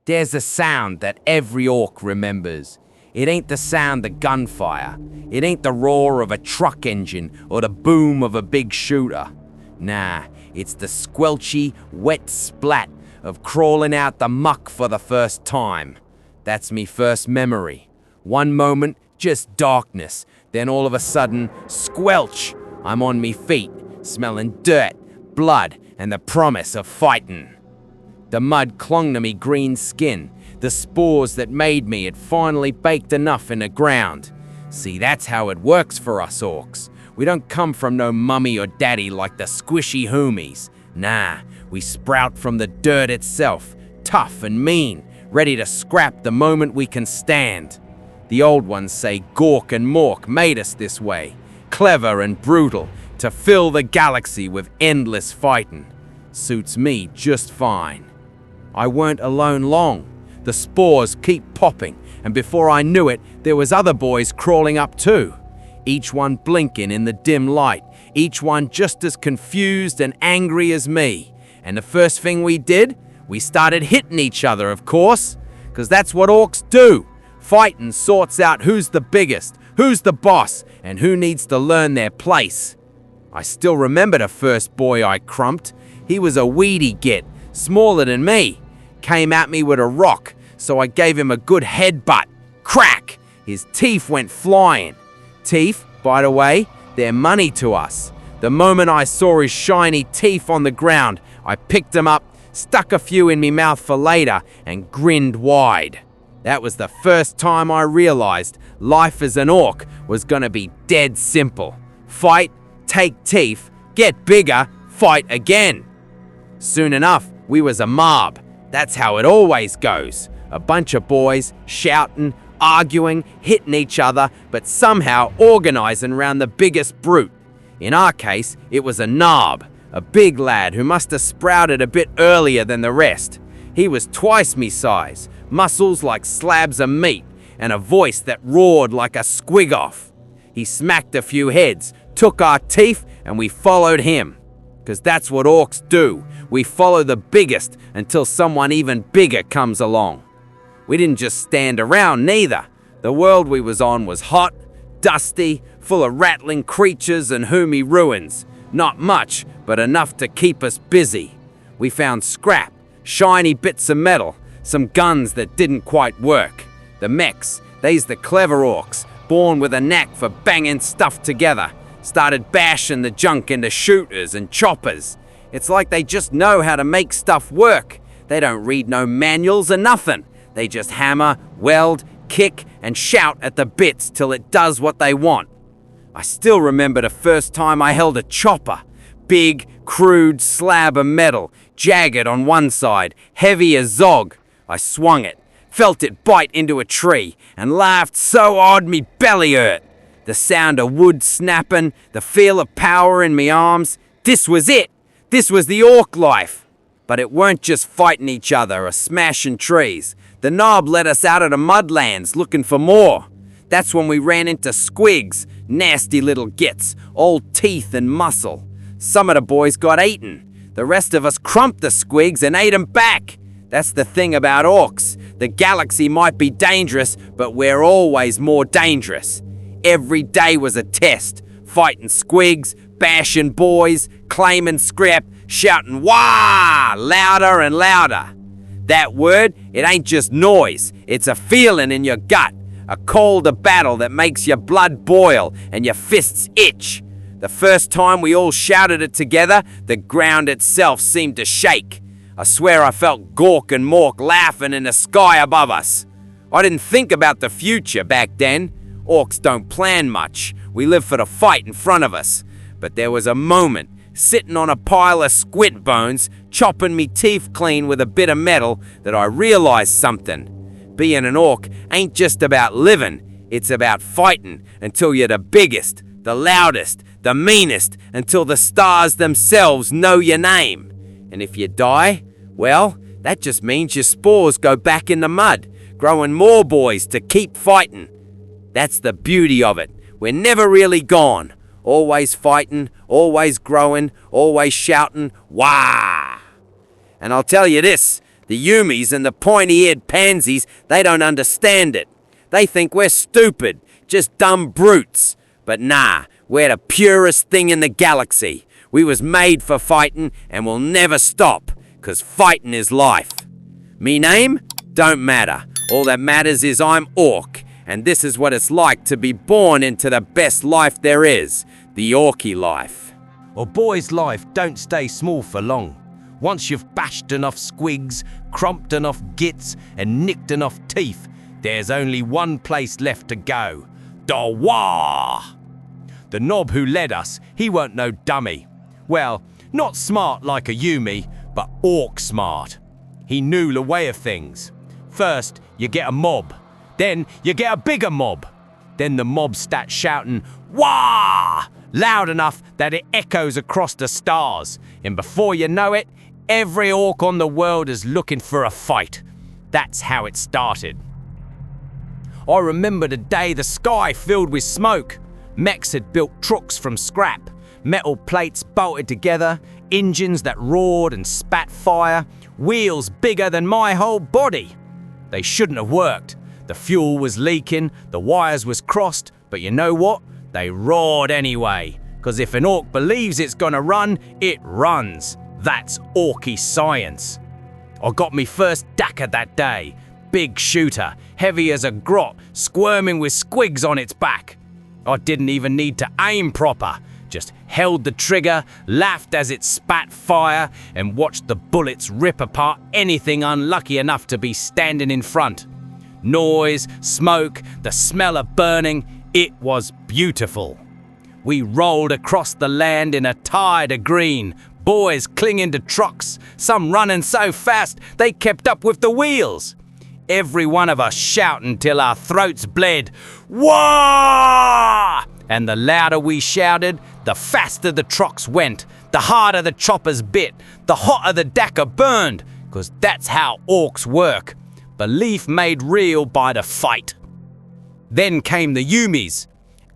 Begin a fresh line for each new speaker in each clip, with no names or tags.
There's a sound that every orc remembers. It ain't the sound of gunfire. It ain't the roar of a truck engine or the boom of a big shooter. Nah, it's the squelchy, wet splat of crawling out the muck for the first time. That's me first memory. One moment, just darkness. Then all of a sudden, squelch! I'm on me feet, smelling dirt, blood, and the promise of fighting. The mud clung to me green skin. The spores that made me had finally baked enough in the ground. See, that's how it works for us orcs. We don't come from no mummy or daddy like the squishy homies. Nah, we sprout from the dirt itself, tough and mean, ready to scrap the moment we can stand. The old ones say Gork and Mork made us this way, clever and brutal, to fill the galaxy with endless fighting. Suits me just fine. I weren't alone long. The spores keep popping, and before I knew it, there was other boys crawling up too. Each one blinking in the dim light, each one just as confused and angry as me. And the first thing we did, we started hitting each other, of course, because that's what orcs do. Fighting sorts out who's the biggest, who's the boss, and who needs to learn their place. I still remember the first boy I crumped. He was a weedy git, smaller than me. Came at me with a rock, so I gave him a good headbutt. Crack! His teeth went flying. Teeth, by the way, they're money to us. The moment I saw his shiny teeth on the ground, I picked them up, stuck a few in me mouth for later, and grinned wide. That was the first time I realized life as an orc was gonna be dead simple. Fight, take teeth, get bigger, fight again. Soon enough, we was a mob. That's how it always goes. A bunch of boys shouting, arguing, hitting each other, but somehow organizing around the biggest brute. In our case, it was a knob, a big lad who must have sprouted a bit earlier than the rest. He was twice me size, muscles like slabs of meat, and a voice that roared like a squig-off. He smacked a few heads, took our teeth, and we followed him. 'Cause that's what orcs do. We follow the biggest until someone even bigger comes along. We didn't just stand around neither. The world we was on was hot, dusty, full of rattling creatures and hoomy ruins. Not much, but enough to keep us busy. We found scrap, shiny bits of metal, some guns that didn't quite work. The mechs, they's the clever orcs, born with a knack for banging stuff together. Started bashing the junk into shooters and choppers. It's like they just know how to make stuff work. They don't read no manuals or nothing. They just hammer, weld, kick, and shout at the bits till it does what they want. I still remember the first time I held a chopper. Big, crude slab of metal, jagged on one side, heavy as Zog. I swung it, felt it bite into a tree, and laughed so odd me belly hurt. The sound of wood snapping, the feel of power in me arms. This was it. This was the orc life. But it weren't just fighting each other or smashing trees. The knob led us out of the mudlands looking for more. That's when we ran into squigs, nasty little gits, all teeth and muscle. Some of the boys got eaten. The rest of us crumped the squigs and ate them back. That's the thing about orcs. The galaxy might be dangerous, but we're always more dangerous. Every day was a test, fighting squigs, bashing boys, claiming scrap, shouting "Wah!" louder and louder. That word, it ain't just noise, it's a feeling in your gut, a call to battle that makes your blood boil and your fists itch. The first time we all shouted it together, the ground itself seemed to shake. I swear I felt Gork and Mork laughing in the sky above us. I didn't think about the future back then. Orcs don't plan much. We live for the fight in front of us. But there was a moment, sitting on a pile of squid bones, chopping me teeth clean with a bit of metal, that I realized something. Being an orc ain't just about living. It's about fighting until you're the biggest, the loudest, the meanest, until the stars themselves know your name. And if you die, well, that just means your spores go back in the mud, growing more boys to keep fighting. That's the beauty of it. We're never really gone. Always fighting, always growing, always shouting, "Wah!" And I'll tell you this, The Yumis and the pointy-eared pansies, they don't understand it. They think we're stupid, just dumb brutes. But nah, we're the purest thing in the galaxy. We was made for fighting and we'll never stop, 'cause fighting is life. Me name? Don't matter. All that matters is I'm Orc, and this is what it's like to be born into the best life there is, the Orky life.
A boy's life don't stay small for long. Once you've bashed enough squigs, crumped enough gits, and nicked enough teeth, there's only one place left to go. The WAAAGH! The knob who led us, he weren't no dummy. Well, not smart like a Yumi, but Orc smart. He knew the way of things. First, you get a mob. Then you get a bigger mob. Then the mob starts shouting, "Wah!" loud enough that it echoes across the stars. And before you know it, every Orc on the world is looking for a fight. That's how it started. I remember the day the sky filled with smoke. Mechs had built trucks from scrap, metal plates bolted together, engines that roared and spat fire, wheels bigger than my whole body. They shouldn't have worked. The fuel was leaking, the wires was crossed, but you know what? They roared anyway, 'cause if an Orc believes it's gonna run, it runs. That's Orky science. I got me first Daka that day. Big shooter, heavy as a grot, squirming with squigs on its back. I didn't even need to aim proper, just held the trigger, laughed as it spat fire, and watched the bullets rip apart anything unlucky enough to be standing in front. Noise, smoke, the smell of burning, it was beautiful. We rolled across the land in a tide of green, boys clinging to trucks, some running so fast they kept up with the wheels. Every one of us shouting till our throats bled, "Wah!" And the louder we shouted, the faster the trucks went, the harder the choppers bit, the hotter the Daka burned, 'cause that's how Orcs work. Belief made real by the fight. Then came the Yumis.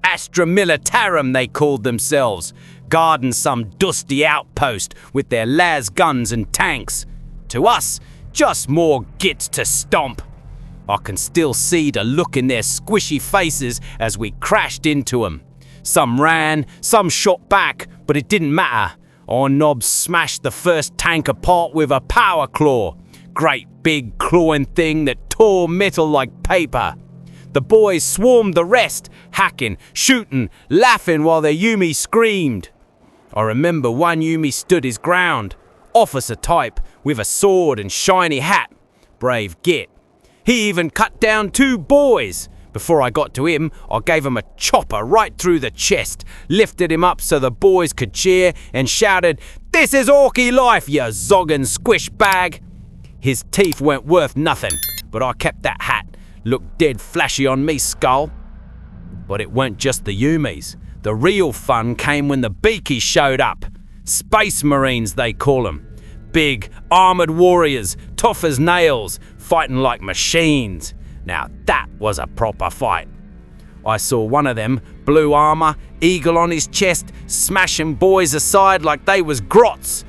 Astra Militarum they called themselves, guarding some dusty outpost with their las guns and tanks. To us, just more gits to stomp. I can still see the look in their squishy faces as we crashed into them. Some ran, some shot back, but it didn't matter. Our knob smashed the first tank apart with a power claw. Great big clawing thing that tore metal like paper. The boys swarmed the rest, hacking, shooting, laughing while their Yumi screamed. I remember one Yumi stood his ground, officer type, with a sword and shiny hat. Brave git. He even cut down 2 boys. Before I got to him, I gave him a chopper right through the chest, lifted him up so the boys could cheer, and shouted, "This is Orky life, you zoggin' squish bag!" His teeth weren't worth nothing, but I kept that hat. Looked dead flashy on me skull. But it weren't just the Yumis. The real fun came when the Beakies showed up. Space Marines, they call them. Big, armoured warriors, tough as nails, fighting like machines. Now that was a proper fight. I saw one of them, blue armour, eagle on his chest, smashing boys aside like they was grots.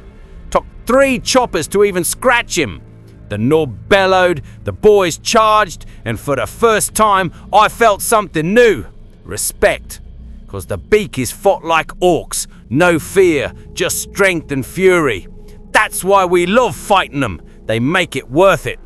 Took 3 choppers to even scratch him. The knob bellowed, the boys charged, and for the first time I felt something new. Respect. 'Cause the Beakies fought like Orcs, no fear, just strength and fury. That's why we love fighting them. They make it worth it.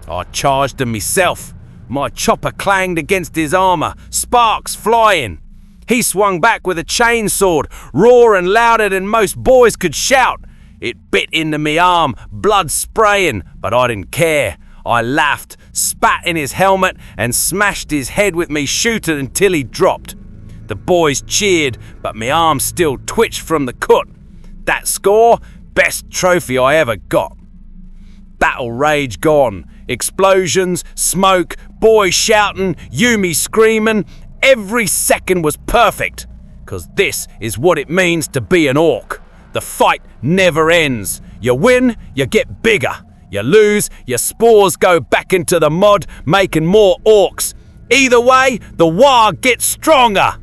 I charged him myself. My chopper clanged against his armour, sparks flying. He swung back with a chainsword, roaring louder than most boys could shout. It bit into me arm, blood spraying, but I didn't care. I laughed, spat in his helmet, and smashed his head with me shooter until he dropped. The boys cheered, but my arm still twitched from the cut. That score, best trophy I ever got. Battle rage gone. Explosions, smoke, boys shouting, Yumi screaming. Every second was perfect. 'Cause this is what it means to be an Orc. The fight never ends. You win, you get bigger. You lose, your spores go back into the mud, making more Orcs. Either way, the WAAAGH gets stronger.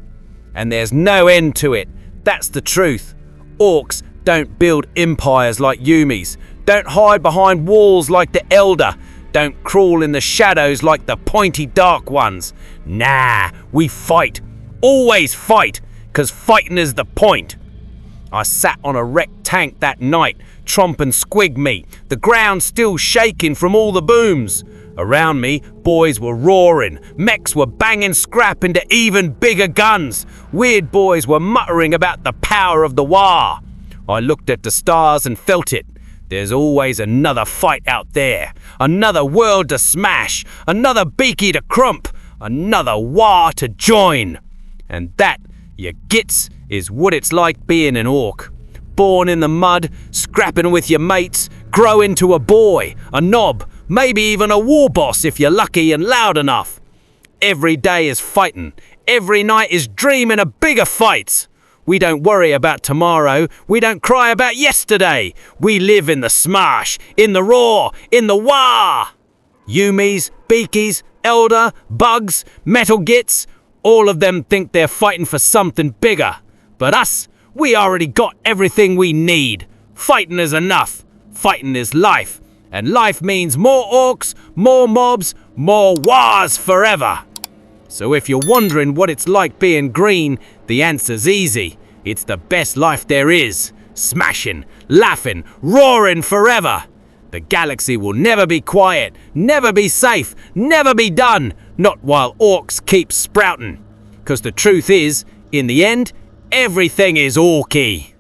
And there's no end to it. That's the truth. Orcs don't build empires like Yumis, Don't hide behind walls like the Elder. Don't crawl in the shadows like the pointy dark ones. Nah, we fight. Always fight, 'cause fighting is the point. I sat on a wrecked tank that night, tromping squig meat, the ground still shaking from all the booms. Around me, boys were roaring, mechs were banging scrap into even bigger guns. Weird boys were muttering about the power of the WAAAGH. I looked at the stars and felt it. There's always another fight out there, another world to smash, another beaky to crump, another WAAAGH to join. And that, you gits, is what it's like being an orc. Born in the mud, scrapping with your mates, grow into a boy, a knob, maybe even a war boss if you're lucky and loud enough. Every day is fighting. Every night is dreaming of bigger fights. We don't worry about tomorrow. We don't cry about yesterday. We live in the smash, in the roar, in the WAAAGH. Yumis, beakies, elder, bugs, metal gits, all of them think they're fighting for something bigger. But us, we already got everything we need. Fighting is enough. Fighting is life. And life means more orcs, more mobs, more WAAAGHs forever. So if you're wondering what it's like being green, the answer's easy. It's the best life there is. Smashing, laughing, roaring forever. The galaxy will never be quiet, never be safe, never be done. Not while orcs keep sprouting. 'Cause the truth is, in the end, everything is orky.